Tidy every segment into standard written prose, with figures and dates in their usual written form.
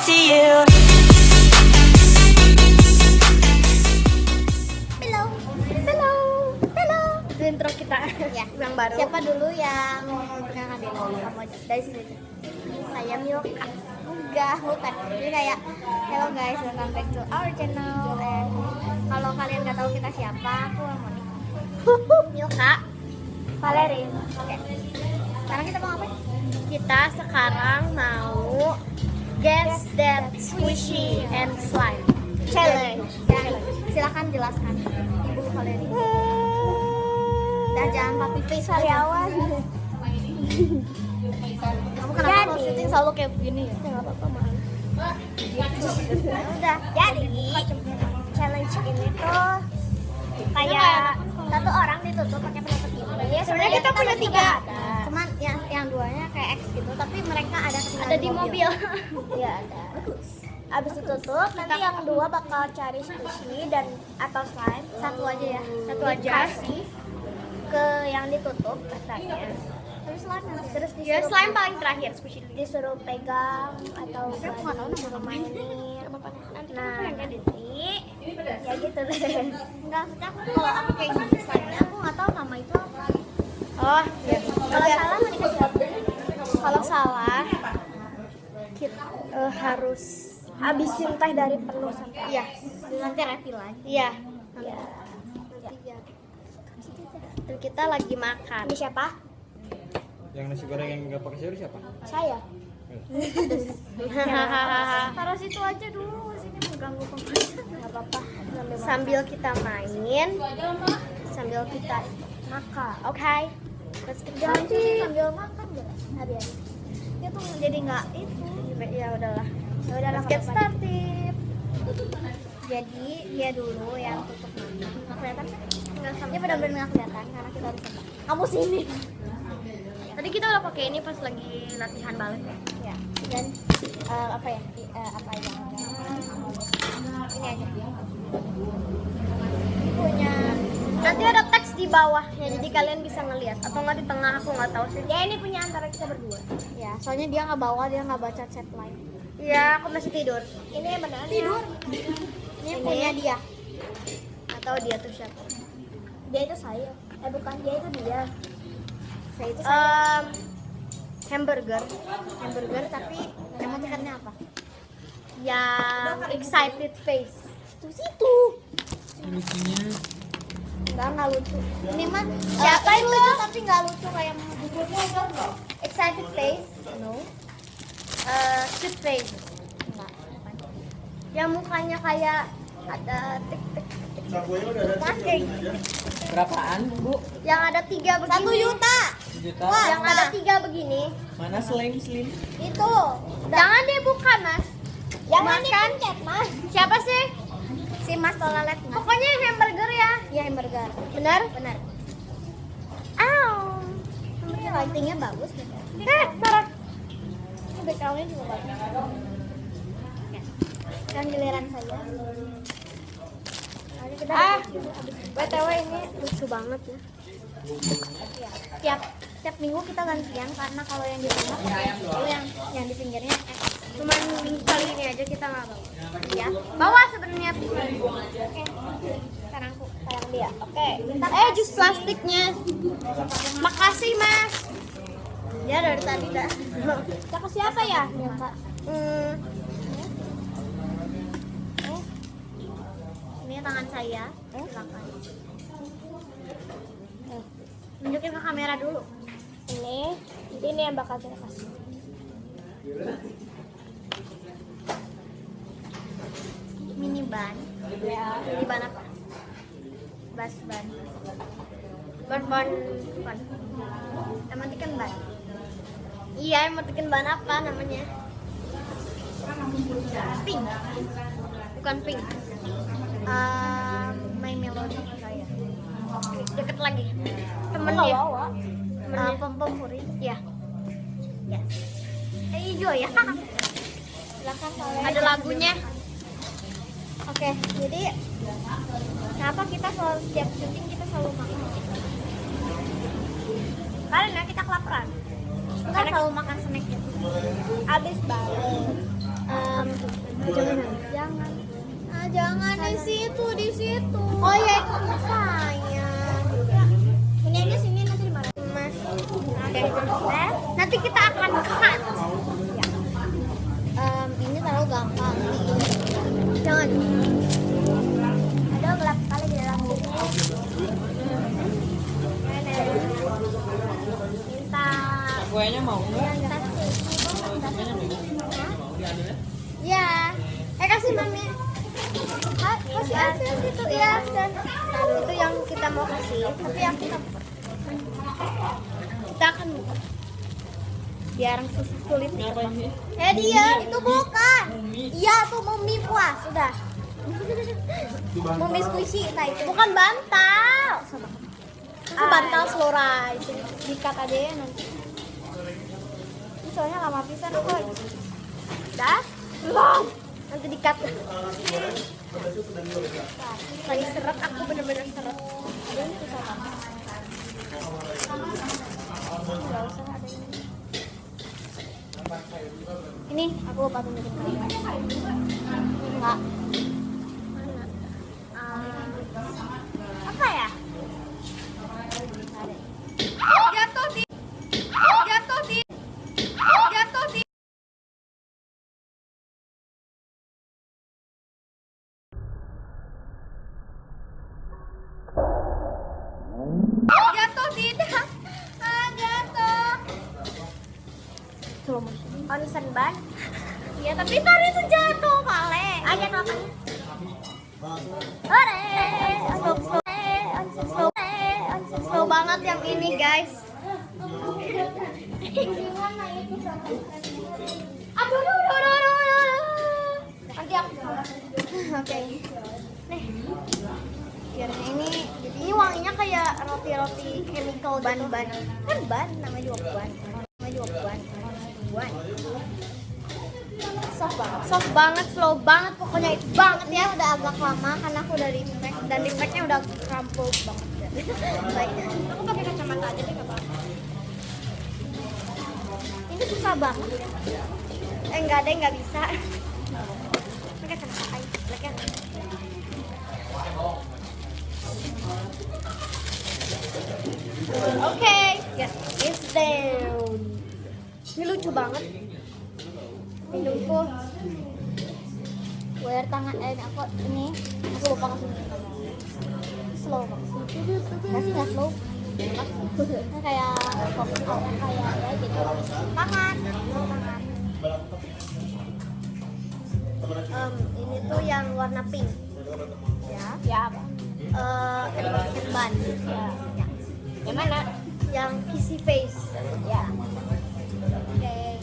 to you. Halo. Itu intro kita Ya. yang baru. Siapa dulu yang perkenalkan diri? Kamu aja. Dari sini aja. Saya Milka. Enggak, bukan. Jadi kayak hello guys, welcome back to our channel. And kalau kalian nggak tahu kita siapa, aku Moni. Milka. Valerie. Oke. Sekarang kita mau ngapain? Kita sekarang mau guess that squishy and slime Challenge. Ya, silakan jelaskan, Ibu Valerie. Dah jangan papi face karyawan. Kamu kenapa kalau syuting selalu kayak begini ya? nggak apa-apa mahal. Udah, jadi challenge ini tuh kayak satu orang ditutup pakai penutup ini. Sebenarnya kita punya tiga. Cuman yang duanya kayak X gitu, tapi mereka ada ketinggalan Ada di mobil. Iya ada. Abis ditutup, nanti yang dua bakal cari squishy dan atau slime. Satu aja ya. Satu aja. Dikasih ke yang ditutup katanya. Terus slime nanti. Terus Ya disuruh slime paling terakhir squishy. disuruh pegang atau disuruh mainin. Nah, nanti ya gitu deh. Enggak, maksudnya aku kalau aku kayak gitu slime-nya aku nggak tahu nama itu apa. Oh, ya. Kalau salah mau dikasih apa? Kalau salah kita harus habisin teh dari penuh sampai. Iya, nanti refill lagi. Iya. Iya. Dan kita lagi makan. Ini siapa? Yang nasi goreng yang nggak pakai sayur siapa? Saya. Hahaha. Taruh situ aja dulu, sini mengganggu pembahasan. Enggak apa-apa. Sambil kita main, sambil kita makan. Oke. Let's get Jangan sih started. sambil makan ya. Hari-hari. Dia tuh jadi enggak itu. Ya udahlah. Ya udah Let's get started. Jadi dia dulu yang tutup mata. Nggak kelihatan kan? Nggak sama. Dia benar-benar nggak kelihatan karena kita harus tebak. Kamu sini. Tadi kita udah pakai ini pas lagi latihan balet ya. Ya. Dan apa ya? Apa yang ini aja. Ini punya. Nanti ada teks di bawahnya, jadi kalian bisa ngelihat. Atau nggak di tengah, aku nggak tahu sih. Ya ini punya antara kita berdua. Ya, soalnya dia nggak bawa, dia nggak baca chat lain. Iya, aku masih tidur. Ini yang benar. Tidur. Ini punya dia. Atau dia tuh siapa? Dia itu saya. Bukan dia itu dia. Saya itu saya. Hamburger Hamburger tapi emotikonnya apa? yang excited face. Situ. Lucunya Enggak lucu. Ini mah Siapa ini itu? lucu tapi nggak lucu kayak bukunya enggak. Excited face? No. Cute face. Enggak. Yang mukanya kayak ada tik-tik. Pakai. berapaan bu? Yang ada 3 begini. 1 juta. Juta. Wah. Yang ada 3 begini. Mana slim? Itu. Jangan dibuka, Mas. Jangan Makan. dipencet, Mas. Siapa sih? Si Mas Toilet nggak? Pokoknya hamburger ya. Iya hamburger. Benar? Benar. Aw. Ini lightingnya bagus gitu. Taruh. Ini backgroundnya juga bagus. Dan giliran saya. Nanti kita BTW ini lucu banget ya. ya. Tiap minggu kita gantian karena kalau yang di tengah itu yang di pinggirnya Cuman kali ini aja kita nggak bawa. ya. Bawa sebenarnya. Oke. Sekarang aku tayang dia. Oke. Jus plastiknya. Makasih, Mas. Dia dari tadi dah. Kita ke siapa ya? Ya, Kak. Ini tangan saya. Silakan. Tunjukin ke kamera dulu. Ini yang bakal kita kasih. Mini ban. Ya. Mini ban apa? Bas ban. Ban. Emoticon ban. Iya, emoticon ban apa namanya? Pink. Bukan pink. My Melody saya. Deket lagi. Temen Nggak dia. bawa. Temennya. Pom-pom puri. Iya. Yes. Hijau ya. Silakan kalau Ada lagunya. Oke, jadi kenapa kita selalu setiap syuting kita selalu makan? Karena kita kelaparan. Kita selalu makan snack gitu. Abis balik di situ. Oh iya, itu sayang. Ini aja sini nanti dimarahin Mas. Oke. Nanti kita akan cut. Ya. Ini terlalu gampang. Jangan. Ada gelap sekali di dalam sini. Minta. Kuenya mau nggak? Minta sih. Kuenya mau diaduk ya? Ya. Kasih mami. Kasih aja gitu ya. Dan itu yang kita mau kasih. Tapi yang kita akan buka. Biar sulit. Ngapain sih? Dia itu bukan. Iya tuh mumi puas sudah. Mumi squishy nah itu. Bukan bantal. Itu bantal Flora itu dikat aja ya nanti. Ini soalnya lama pisan kok. Dah? Belum. Nanti dikat. Lagi seret aku bener-bener seret. Ada ini susah banget. Nggak usah ada ini. Ini aku lupa tunjukin kalian. Enggak. Apa ya? Jatuh di. Jatuh di. Jatuh di. Jatuh tidak. Jatuh. Onsen ban. Iya, tapi tadi itu jatuh, Pale. Aja apa? Slow banget yang ini, guys. Aduh. Nanti aku. Oke. Nih. Biarnya ini wanginya kayak roti-roti chemical ban-ban. Kan ban namanya juga ban. Buan. Soft banget, slow banget, pokoknya itu banget ya. Udah agak lama karena aku udah di-pack dan di-packnya udah crumpled banget. Baik, aku pakai kacamata aja deh nggak apa-apa. Ini susah banget. Enggak deh, nggak bisa. Pakai kacamata aja, pakai. Oke, yes, it's down. Ini lucu banget. Hidungku. Wear tangan aku ini. Aku lupa kasih ini. Slow banget. Nggak slow. Ini kayak fokus kayak ya gitu. Tangan. Ini tuh yang warna pink. Ya apa? Animation ban. Ya. Yang mana? Yang kissy face. Ya. Oke.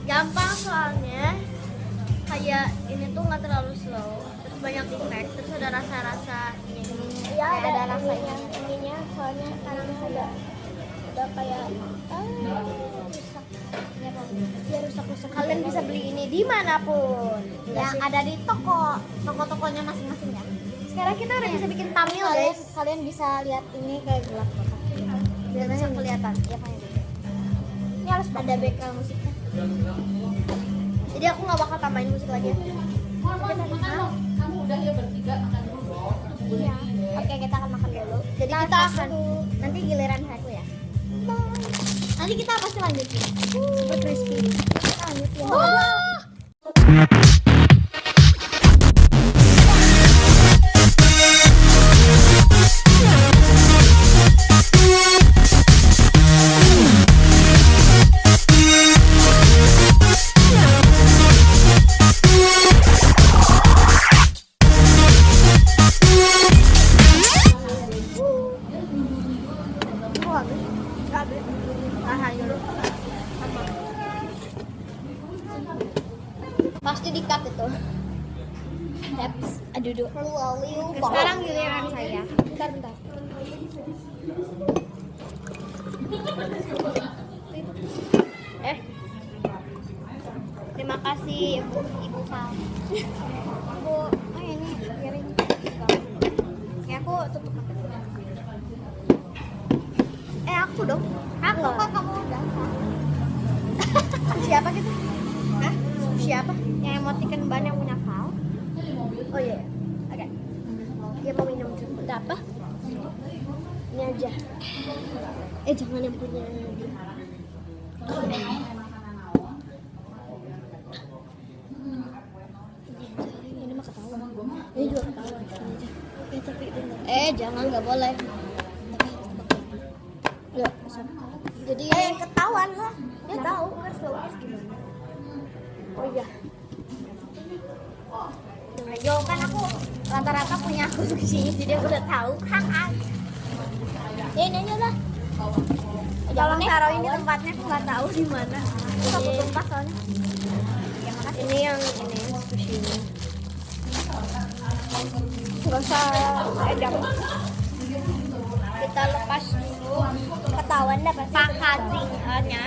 Gampang soalnya. Kayak ini tuh nggak terlalu slow. Terus banyak effect. Terus ada rasa-rasa ini. Iya, ada rasa ininya. Soalnya sekarang udah kayak rusak. Ya rusak. Kalian bisa beli ini dimanapun. Yang ada di toko-tokonya masing-masing ya. Sekarang kita udah bisa bikin thumbnail, guys. Kalian bisa lihat ini kayak gelap banget. Biar banyak kelihatan. Ya kayak gitu. Ini harus ada background musiknya. Jadi aku nggak bakal tambahin musik lagi. Kamu udah ya bertiga makan dulu. Iya. Oke, kita akan makan dulu. Jadi kita akan nanti giliran aku ya. Nanti kita pasti lanjutin. Super crispy. Kita lanjutin. Pasti di-cut itu. Aduh. Sekarang giliran saya. Bentar. Terima kasih Ibu Sal. Aku, ini piring. Ya aku tutup mata. Aku dong. Aku kok kamu udah. Siapa gitu? Hah? Siapa? Yang emoticon ban yang punya Val? Oh iya. Oke. Dia mau minum juga. Udah apa? Ini aja. Jangan yang punya dia. Ini mah ketahuan. Ini juga ketahuan. Tapi jangan, nggak boleh. Ya, jadi ketahuan lah. Dia tahu kan slow gimana. oh iya. Yo kan aku rata-rata punya aku sushi, jadi aku udah tahu. Ini aja lah. Tolong taruhin di tempatnya, aku nggak tahu di mana. Aku takut tumpah soalnya. Ini yang ini sushi. Gak usah edam. Kita lepas dulu. Ketahuan dah pasti. Packaging-nya.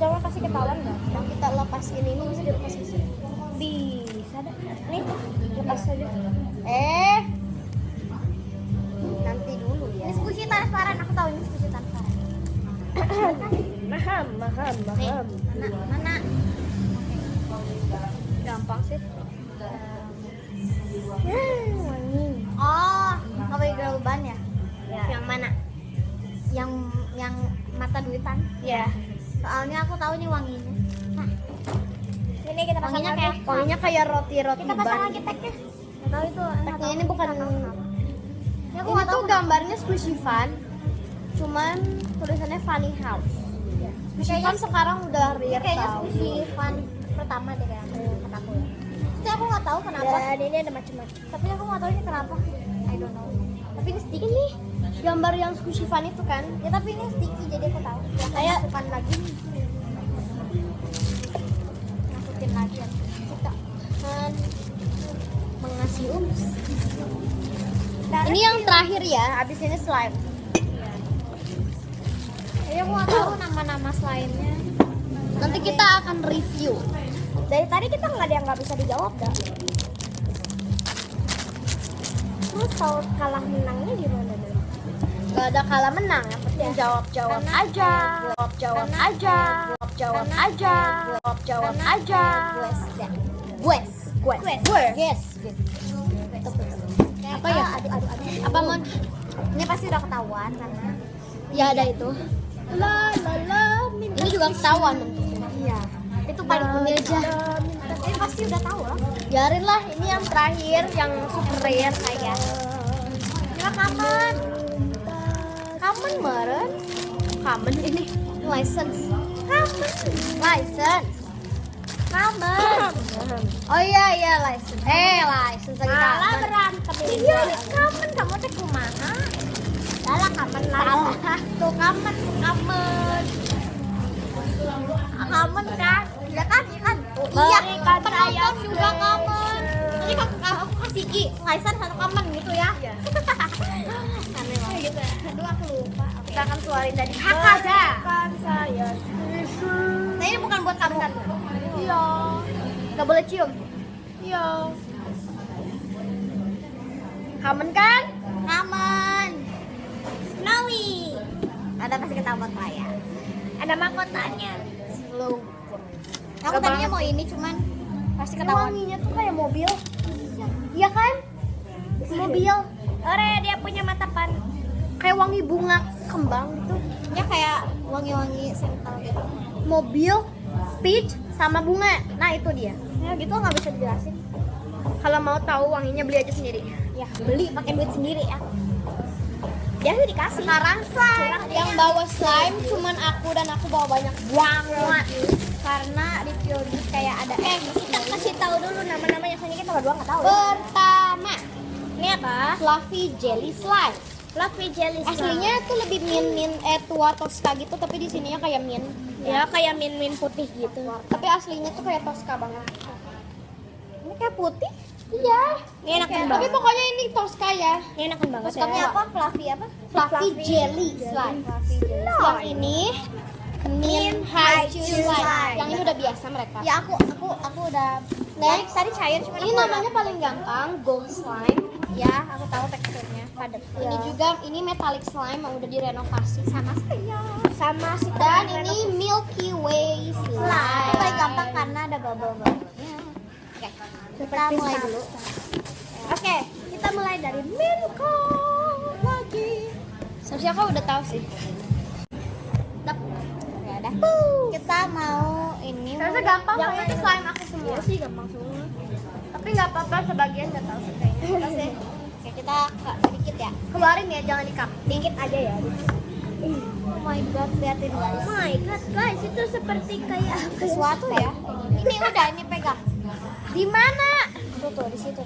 Coba kasih ketahuan nggak? Yang kita lepas ini bisa dilepas di sini. Bisa dah. Nih, lepas saja. Nanti dulu ya. Ini sushi transparan, aku tahu ini sushi transparan. Maham. Mana? Gampang sih. Wangi. Oh, Hawaii Girl Band ya? Yang mana? Yang mata duitan. Ya. Soalnya aku tahu nih wanginya. Nah, ini kita pasang Wanginya lagi. kayak roti-roti Kita pasang ban. lagi tagnya. Nggak tahu itu. Tagnya ini bukan. Ya, aku Ini nggak tahu tuh gambarnya squishy fun. Cuman tulisannya funny house. Squishy fun sekarang udah rare kayaknya tau. sushi fun pertama deh kayak kataku. Tapi aku nggak tahu kenapa. Dan ini ada macam-macam. Tapi aku nggak tahu ini kenapa. I don't know. Tapi ini sticky. Ini gambar yang squishy fun itu kan? Ya tapi ini sticky jadi aku tahu. Ya, Kayak masukkan lagi. Masukin lagi ya. kita kan mengasih ums. Dan Ini yang terakhir ya, abis ini slime. jadi aku nggak tahu nama-nama slime-nya. Nanti kita akan review. Dari tadi kita nggak ada yang nggak bisa dijawab dah. Terus tahu kalah menangnya gimana deh? Gak ada kalah menang, yang penting jawab Karena- aja. Jawab aja. Yes. Apa ya? Aduh. Apa mon? Ini pasti udah ketahuan karena Ya ada itu. Ini juga ketahuan bentuknya. iya. Itu paling Ini aja. Ini pasti udah tahu lah. Biarin lah, ini yang terakhir, yang super rare kayak. Ini kapan? Kamen meren? Kamen ini license. License. Oh iya license. License lagi Malah kamen. berantem ini. Iya, kamen kamu teh kumaha? Salah kamen lah. Salah. Tuh kamen. Kamen kan? Iya kan? Oh, iya. Berikan saya Penonton juga kamen. Jadi aku kasih Ki, license satu kamen gitu ya. Iya. Aneh banget. Gitu ya. Aduh aku lupa. Kita akan keluarin dari Hakaza. Kan saya. Nah ini bukan buat kamu kan? Iya. Gak boleh cium. Iya. Kamen kan? Kamen. Snowy. Ada pasti ketahuan lah ya. Ada mahkotanya. Slow. Aku Gak tadinya banget mau ini cuman pasti Ini ketahuan. wanginya tuh kayak mobil. Iya kan? Mobil. Ore dia punya mata pan. Kayak wangi bunga kembang gitu. Ya kayak wangi-wangi sentral gitu. Mobil, peach, sama bunga. Nah itu dia. Ya gitu nggak bisa dijelasin. Kalau mau tahu wanginya beli aja sendiri. Ya beli pakai duit sendiri ya. Dia tuh dikasih. Sekarang Curang yang dia. bawa slime cuman aku dan aku bawa banyak banget. Karena di Piogi kayak ada kita kasih tahu dulu nama-namanya soalnya kita berdua nggak tahu. Pertama, Ini apa? fluffy jelly slime. Fluffy jelly. Aslinya tuh lebih mint tua Tosca gitu, tapi di sininya kayak mint. ya kayak min putih gitu. Tapi aslinya tuh kayak Tosca banget. Ini kayak putih. Iya. Ini enakan Tapi banget. pokoknya ini Tosca ya. Ini enakan banget. Tosca Ini apa? Fluffy apa? Fluffy jelly slime. Fluffy jelly. Yang ini mint haichu slime. Yang ini udah biasa mereka. Ya aku udah Next. tadi cair cuman Ini aku namanya paling gampang gold slime. ya aku tahu teksturnya padat. Ini juga ini metallic slime yang udah direnovasi sama saya. Sama si dan ini Milky Way slime. Oh my gampang karena ada bubble-bubble-nya. Oke, kita mulai dulu. Oke, kita mulai dari Milka lagi. Seharusnya kau udah tahu sih. Tep. Ya udah. Kita mau ini. Seharusnya gampang Yang kayaknya slime aku semua. Iya sih gampang semua. Tapi nggak apa-apa, sebagian nggak tahu sih kayaknya. Kita sih. Oke, kita sedikit ya. Keluarin ya, jangan di cup. Dikit aja ya. Oh my god, liatin guys. Oh my god guys, itu seperti kayak Sesuatu ya. Ini udah, ini pegang. di mana? Tuh di situ.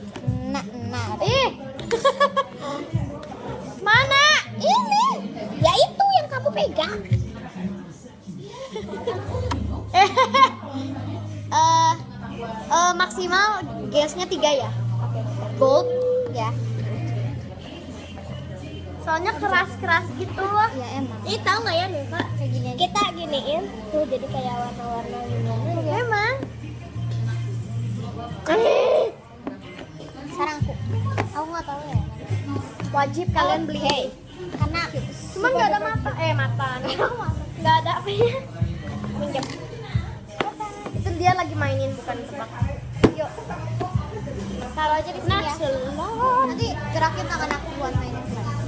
Nah. Ih. Mana? Ini. Ya itu yang kamu pegang. Maksimal gasnya 3 ya. Oke. Gold. Ya. Soalnya keras-keras gitu. Ya emang. Ih, tahu nggak ya nih kak? Kayak gini aja. Kita giniin Tuh jadi kayak warna-warna gimana ya. emang. Sarangku. Aku nggak tahu ya. Wajib kalian beli. Hey. Karena Cuma nggak ada mata. Mata. Nggak ada apa ya? minjem. Itu dia lagi mainin bukan tebak. Yuk. Taruh aja di sini ya. Selon. Nanti gerakin tangan aku buat mainin slime.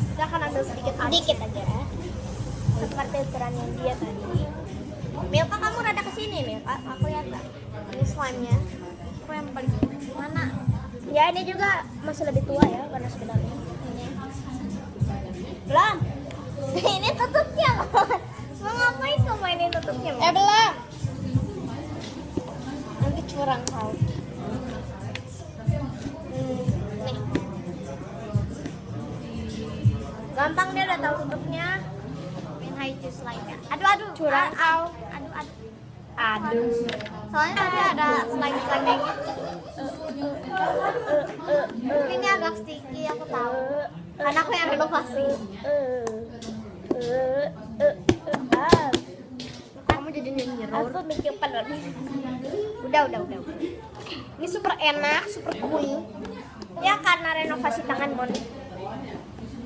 Kita akan ambil sedikit aja. Dikit aja. Seperti ukurannya dia tadi. Milka, kamu rada kesini Milka. Aku lihat nggak? Ini slime-nya. Aku yang paling mana? Ya ini juga masih lebih tua ya karena sebenarnya ini. Belum. Ini tutupnya loh. Mau ngapain kamu ini tutupnya? Belum. Nanti curang kau. Nih. Gampang dia udah tahu tutupnya. Main high slime ya. Aduh. Curang kau. Aduh. Soalnya tadi ada slime-slime kayak gitu. Ini agak sticky, aku tahu. Karena aku yang renovasi. Kamu jadi nyanyi Aku mikir penuh. Udah. Ini super enak, super cool. Ya karena renovasi tangan Bon.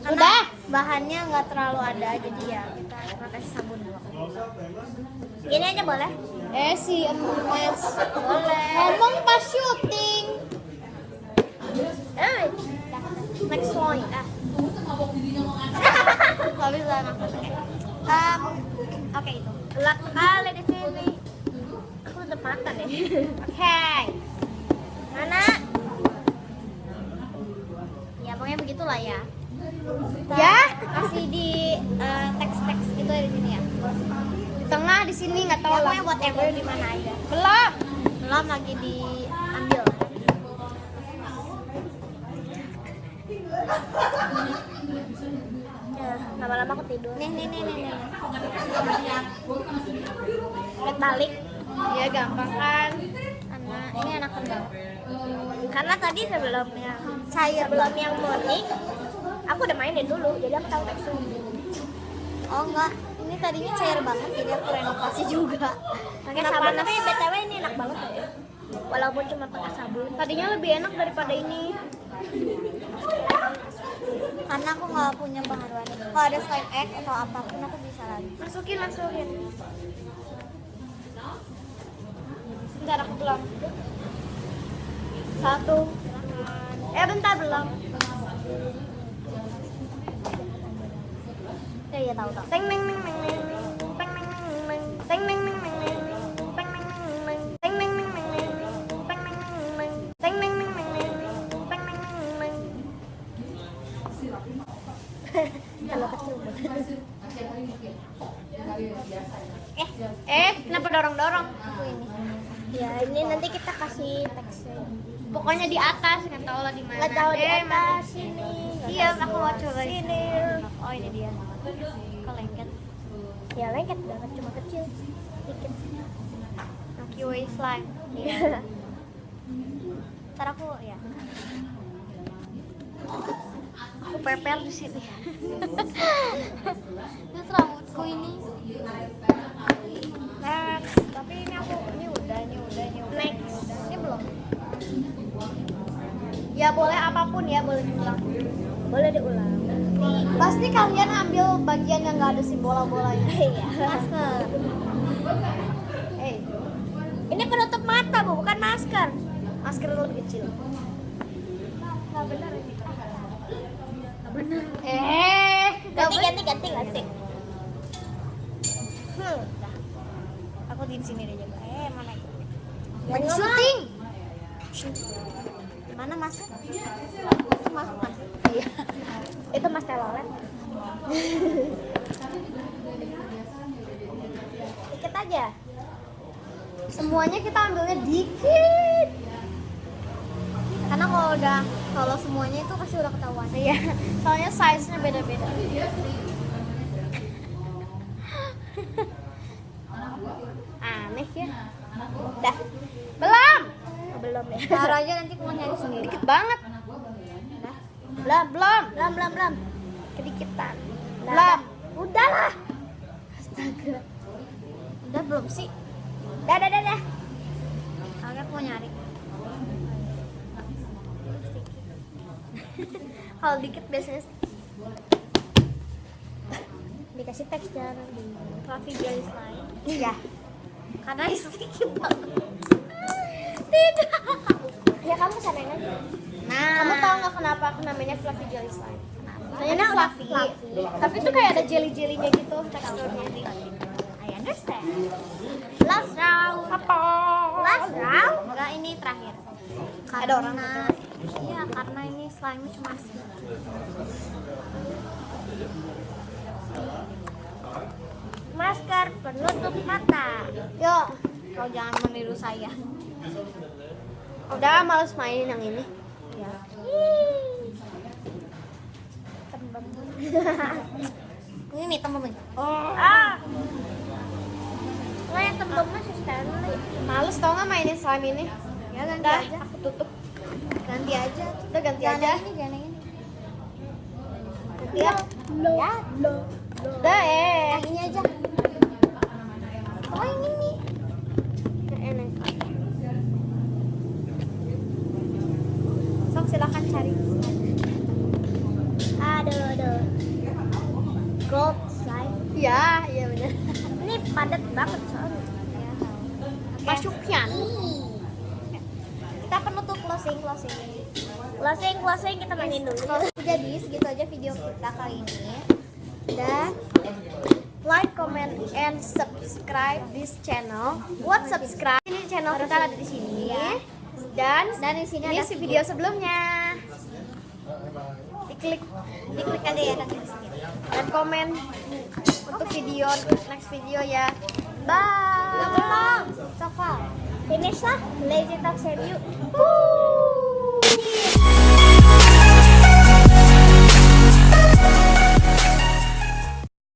Sudah. Bahannya nggak terlalu ada, jadi ya kita kasih sabun dulu. Gini aja boleh? Si emas. Boleh. Ngomong pas syuting. Next one. Gak bisa nafas. Oke itu. Gelap sekali di sini. Aku udah mata deh. Oke. Mana? Ya pokoknya begitulah ya. Kita Ya? kasih di teks-teks gitu ya di sini ya. Di tengah di sini nggak tahu Ya lah. pokoknya whatever di mana aja. Belum. Belum lagi diambil. Ya, lama-lama aku tidur. Nih. Lihat balik. Ya gampang kan. Ini anak kembang. Karena tadi sebelum yang morning, aku udah mainin dulu, jadi aku tahu teksturnya. Oh enggak, ini tadinya cair banget, jadi aku renovasi juga. Pakai sabun, tapi btw ini enak banget ya. Walaupun cuma pakai sabun. Tadinya lebih enak daripada ini. Karena aku nggak punya bahan warna. Kalau ada slime egg atau apapun aku bisa lagi. Masukin. Bentar aku belum. 1. Bentar belum. Iya tahu. Teng neng neng neng neng. Teng neng neng neng. Teng neng neng neng neng. Teng neng neng neng. Teng neng neng neng neng. Teng neng neng neng. Teng neng neng neng neng. Teng neng neng neng. Kalau kecil banget. Kenapa dorong-dorong? Aku ini. Ya ini nanti kita kasih teksnya. Pokoknya di atas, nggak tahu lah di mana. Nggak tahu di mana. atas sini. Iya, aku mau coba. Sini. Oh, ini dia. Kok lengket? Ya lengket banget, cuma kecil. Dikit. Kiwi slime. Iya. Ntar aku ya. Aku pepel di sini. Terus rambutku ini. Next. Tapi ini udah. Next. Ini belum. Ya boleh apapun ya, boleh diulang. Boleh diulang. Pasti kalian ambil bagian yang nggak ada si bola-bolanya. Iya. Masker. Ini penutup mata bu, bukan masker. Masker lebih kecil. Nggak benar ini. Nggak benar. Ganti. Aku di sini deh coba. Mana itu? Lagi syuting. Mana mas? Mas. Iya. Itu mas telolet. Dikit aja. Semuanya kita ambilnya dikit. Karena kalau semuanya itu pasti udah ketahuan. Iya. Soalnya size-nya beda-beda. Aneh ya. Dah. Belum ya. Ntar aja nanti aku nyari sendiri. Dikit banget. Belum. Kedikitan. Belum. Udahlah. Astaga. Udah belum sih? Dah. Kagak aku mau nyari. Kalau dikit biasanya dikasih teks jangan di fluffy jelly slime. Iya. Karena sticky banget. Tidak. Ya kamu sanain aja. Nah. Kamu tahu nggak kenapa namanya fluffy jelly slime? Namanya fluffy. Tapi itu kayak ada jelly-jellynya gitu teksturnya. I understand. Last round. Apa? Last round? Enggak, ini terakhir. Ada orang. Iya, karena ini slime cuma sedikit. Masker penutup mata. Yuk, kau jangan meniru saya. Udah males mainin yang ini. Ya. Tembem. Ini tembem. Nggak yang tembemnya sih Stanley. Males tau nggak mainin slime ini? Ya ganti aja. Aku tutup. Ganti aja. Udah ganti aja. Jangan ini. Ganti ya. Udah yang ini aja. Oh ini nih. Enak. Sok silakan cari. Aduh. Gold slime. Iya benar. Ini padat banget soalnya. Ya. Masuknya. Kita penutup closing kita mainin dulu. Jadi segitu aja video kita kali ini. Dan like, comment, and subscribe this channel. Buat subscribe ini channel kita ada di sini. Dan di sini ada video sebelumnya. Diklik aja ya nanti di sini. Dan komen untuk video next video ya. Bye. Belum. Finish lah. Lazy Talk Review.